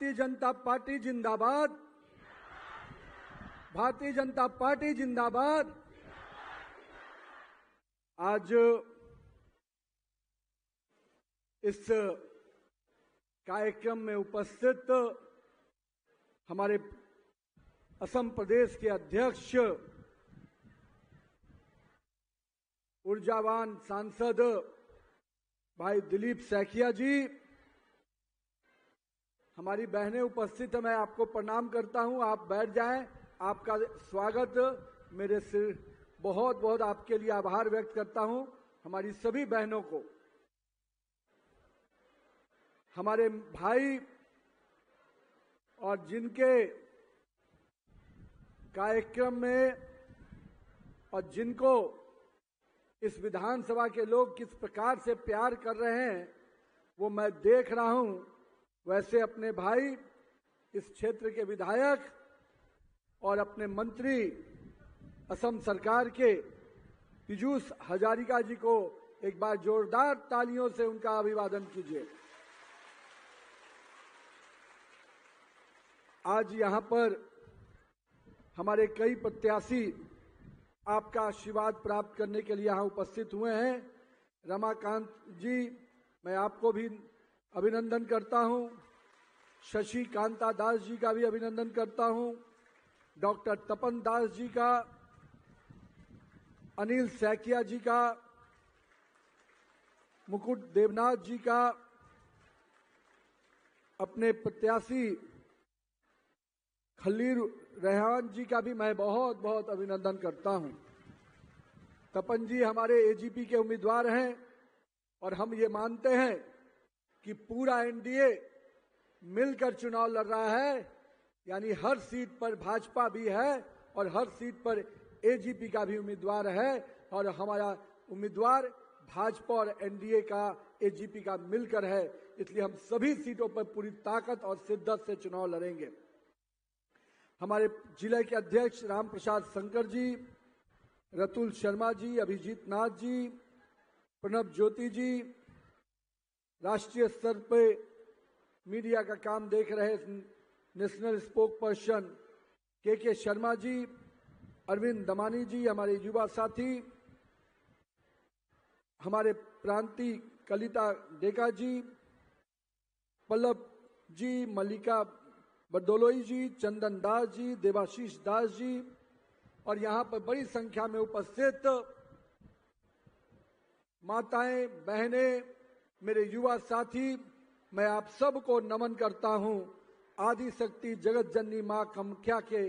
Bharatiya Janata party जिंदाबाद। Bharatiya Janata party जिंदाबाद। आज इस कार्यक्रम में उपस्थित हमारे असम प्रदेश के अध्यक्ष ऊर्जावान सांसद भाई दिलीप सैकिया जी, हमारी बहनें उपस्थित हैं, मैं आपको प्रणाम करता हूं। आप बैठ जाएं। आपका स्वागत। मेरे सिर बहुत बहुत आपके लिए आभार व्यक्त करता हूं। हमारी सभी बहनों को, हमारे भाई और जिनके कार्यक्रम में और जिनको इस विधानसभा के लोग किस प्रकार से प्यार कर रहे हैं वो मैं देख रहा हूं। वैसे अपने भाई, इस क्षेत्र के विधायक और अपने मंत्री असम सरकार के पीयूष हजारिका जी को एक बार जोरदार तालियों से उनका अभिवादन कीजिए। आज यहां पर हमारे कई प्रत्याशी आपका आशीर्वाद प्राप्त करने के लिए यहां उपस्थित हुए हैं। रमाकांत जी, मैं आपको भी अभिनंदन करता हूं। शशि कांता दास जी का भी अभिनंदन करता हूं। डॉक्टर तपन दास जी का, अनिल सैकिया जी का, मुकुट देवनाथ जी का, अपने प्रत्याशी खलील रेहान जी का भी मैं बहुत बहुत अभिनंदन करता हूं। तपन जी हमारे एजीपी के उम्मीदवार हैं और हम ये मानते हैं कि पूरा एनडीए मिलकर चुनाव लड़ रहा है, यानी हर सीट पर भाजपा भी है और हर सीट पर एजीपी का भी उम्मीदवार है और हमारा उम्मीदवार भाजपा और एनडीए का, एजीपी का मिलकर है। इसलिए हम सभी सीटों पर पूरी ताकत और शिद्दत से चुनाव लड़ेंगे। हमारे जिले के अध्यक्ष राम प्रसाद शंकर जी, रतुल शर्मा जी, अभिजीत नाथ जी, प्रणब ज्योति जी, राष्ट्रीय स्तर पे मीडिया का काम देख रहे नेशनल स्पोक पर्सन के शर्मा जी, अरविंद दमानी जी, हमारे युवा साथी, हमारे प्रांतीय कलिता डेका जी, पल्लव जी, मल्लिका बरदोलोई जी, चंदन दास जी, देवाशीष दास जी और यहां पर बड़ी संख्या में उपस्थित माताएं, बहनें, मेरे युवा साथी, मैं आप सबको नमन करता हूं। आदि शक्ति जगत जननी मां कामाख्या के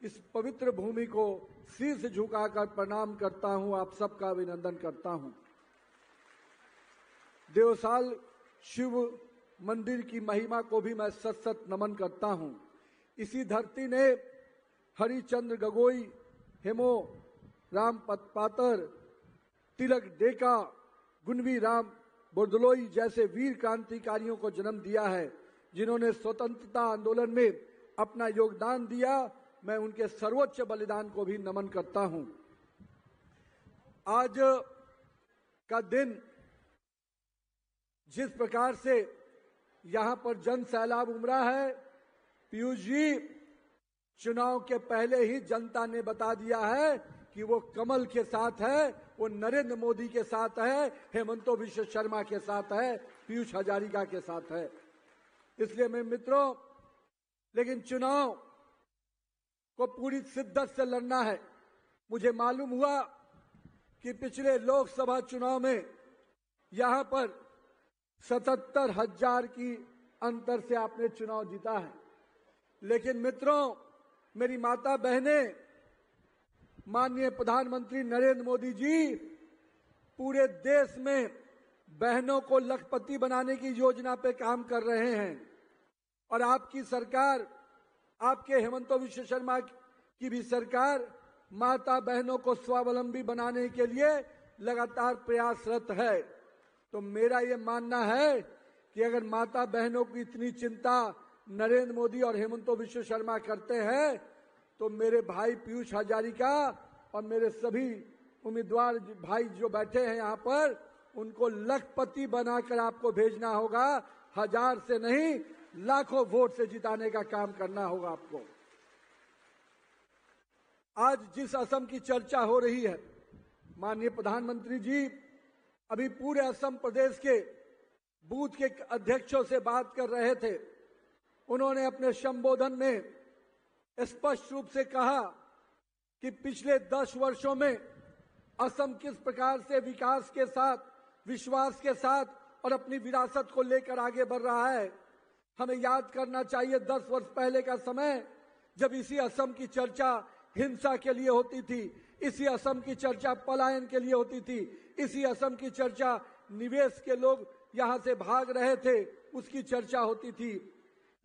इस पवित्र भूमि को शीर्ष झुकाकर प्रणाम करता हूं। आप सबका अभिनंदन करता हूं। देवसाल शिव मंदिर की महिमा को भी मैं सत सत नमन करता हूं। इसी धरती ने हरिचंद्र गगोई, हेमो राम पातर, तिलक डेका, गुनवी राम बोरदोलोई जैसे वीर क्रांतिकारियों को जन्म दिया है, जिन्होंने स्वतंत्रता आंदोलन में अपना योगदान दिया। मैं उनके सर्वोच्च बलिदान को भी नमन करता हूं। आज का दिन जिस प्रकार से यहां पर जन सैलाब उमड़ा है, पीयूष जी, चुनाव के पहले ही जनता ने बता दिया है कि वो कमल के साथ है, वो नरेंद्र मोदी के साथ है, हेमंत बिश्व शर्मा के साथ है, पीयूष हजारिका के साथ है। इसलिए मेरे मित्रों, लेकिन चुनाव को पूरी शिद्दत से लड़ना है। मुझे मालूम हुआ कि पिछले लोकसभा चुनाव में यहां पर 77,000 की अंतर से आपने चुनाव जीता है। लेकिन मित्रों, मेरी माता बहनें, माननीय प्रधानमंत्री नरेंद्र मोदी जी पूरे देश में बहनों को लखपति बनाने की योजना पे काम कर रहे हैं और आपकी सरकार, आपके हेमंत बिश्व शर्मा की भी सरकार माता बहनों को स्वावलंबी बनाने के लिए लगातार प्रयासरत है। तो मेरा ये मानना है कि अगर माता बहनों की इतनी चिंता नरेंद्र मोदी और हेमंत बिश्व शर्मा करते हैं तो मेरे भाई पीयूष हजारिका और मेरे सभी उम्मीदवार भाई जो बैठे हैं यहाँ पर, उनको लखपति बनाकर आपको भेजना होगा। 1000 से नहीं, लाखों वोट से जिताने का काम करना होगा आपको। आज जिस असम की चर्चा हो रही है, माननीय प्रधानमंत्री जी अभी पूरे असम प्रदेश के बूथ के अध्यक्षों से बात कर रहे थे। उन्होंने अपने संबोधन में स्पष्ट रूप से कहा कि पिछले 10 वर्षों में असम किस प्रकार से विकास के साथ, विश्वास के साथ और अपनी विरासत को लेकर आगे बढ़ रहा है। हमें याद करना चाहिए 10 वर्ष पहले का समय, जब इसी असम की चर्चा हिंसा के लिए होती थी, इसी असम की चर्चा पलायन के लिए होती थी, इसी असम की चर्चा निवेश के लोग यहां से भाग रहे थे, उसकी चर्चा होती थी।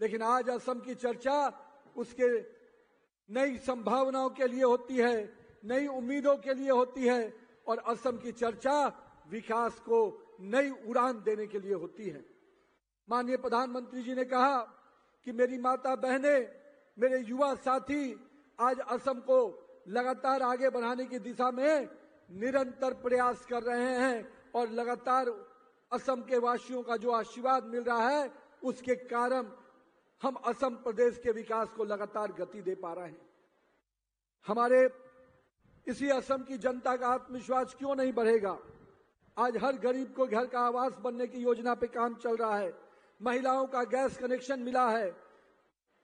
लेकिन आज असम की चर्चा उसके नई संभावनाओं के लिए होती है, नई उम्मीदों के लिए होती है और असम की चर्चा विकास को नई उड़ान देने के लिए होती है। माननीय प्रधानमंत्री जी ने कहा कि मेरी माता बहनें, मेरे युवा साथी आज असम को लगातार आगे बढ़ाने की दिशा में निरंतर प्रयास कर रहे हैं और लगातार असम के वासियों का जो आशीर्वाद मिल रहा है, उसके कारण हम असम प्रदेश के विकास को लगातार गति दे पा रहे हैं। हमारे इसी असम की जनता का आत्मविश्वास क्यों नहीं बढ़ेगा? आज हर गरीब को घर का आवास बनने की योजना पे काम चल रहा है, महिलाओं का गैस कनेक्शन मिला है,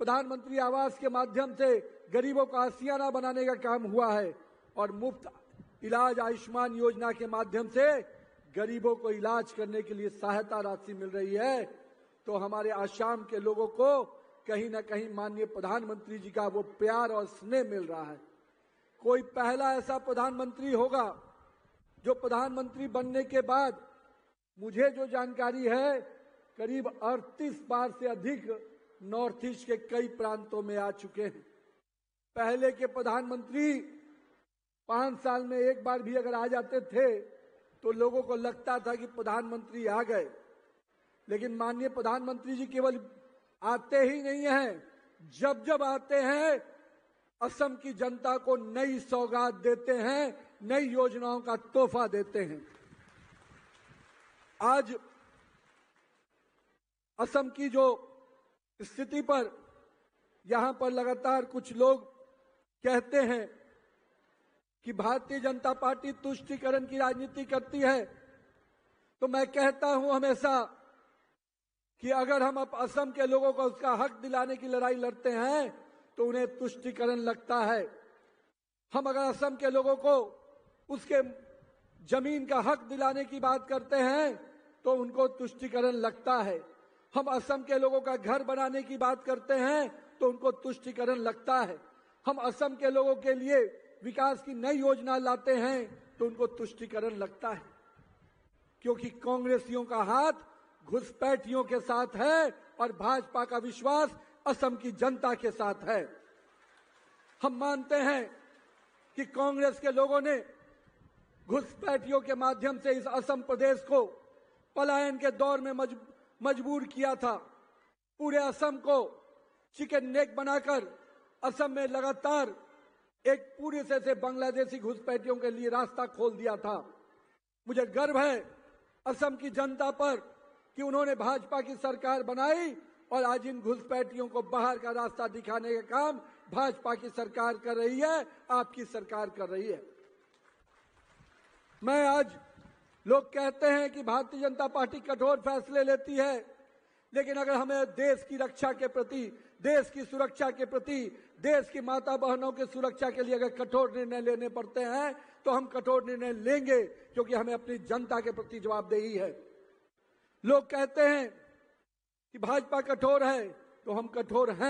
प्रधानमंत्री आवास के माध्यम से गरीबों का आशियाना बनाने का काम हुआ है और मुफ्त इलाज आयुष्मान योजना के माध्यम से गरीबों को इलाज करने के लिए सहायता राशि मिल रही है। तो हमारे आसाम के लोगों को कहीं ना कहीं माननीय प्रधानमंत्री जी का वो प्यार और स्नेह मिल रहा है। कोई पहला ऐसा प्रधानमंत्री होगा जो प्रधानमंत्री बनने के बाद, मुझे जो जानकारी है, करीब 38 बार से अधिक नॉर्थ ईस्ट के कई प्रांतों में आ चुके हैं। पहले के प्रधानमंत्री 5 साल में एक बार भी अगर आ जाते थे तो लोगों को लगता था कि प्रधानमंत्री आ गए। लेकिन माननीय प्रधानमंत्री जी केवल आते ही नहीं हैं, जब जब आते हैं असम की जनता को नई सौगात देते हैं, नई योजनाओं का तोहफा देते हैं। आज असम की जो स्थिति पर यहां पर लगातार कुछ लोग कहते हैं कि भारतीय जनता पार्टी तुष्टीकरण की राजनीति करती है, तो मैं कहता हूं हमेशा कि अगर हम अब असम के लोगों को उसका हक दिलाने की लड़ाई लड़ते हैं तो उन्हें तुष्टीकरण लगता है। हम अगर असम के लोगों को उसके जमीन का हक दिलाने की बात करते हैं तो उनको तुष्टीकरण लगता है। हम असम के लोगों का घर बनाने की बात करते हैं तो उनको तुष्टीकरण लगता है। हम असम के लोगों के लिए विकास की नई योजना लाते हैं तो उनको तुष्टीकरण लगता है, क्योंकि कांग्रेसियों का हाथ घुसपैठियों के साथ है और भाजपा का विश्वास असम की जनता के साथ है। हम मानते हैं कि कांग्रेस के लोगों ने घुसपैठियों के माध्यम से इस असम प्रदेश को पलायन के दौर में मजबूर किया था। पूरे असम को चिकन नेक बनाकर असम में लगातार एक पूरे से बांग्लादेशी घुसपैठियों के लिए रास्ता खोल दिया था। मुझे गर्व है असम की जनता पर कि उन्होंने भाजपा की सरकार बनाई और आज इन घुसपैठियों को बाहर का रास्ता दिखाने का काम भाजपा की सरकार कर रही है, आपकी सरकार कर रही है। मैं आज, लोग कहते हैं कि भारतीय जनता पार्टी कठोर फैसले लेती है, लेकिन अगर हमें देश की रक्षा के प्रति, देश की सुरक्षा के प्रति, देश की माता बहनों की सुरक्षा के लिए अगर कठोर निर्णय लेने पड़ते हैं तो हम कठोर निर्णय लेंगे, क्योंकि हमें अपनी जनता के प्रति जवाबदेही है। लोग कहते हैं कि भाजपा कठोर है, तो हम कठोर हैं।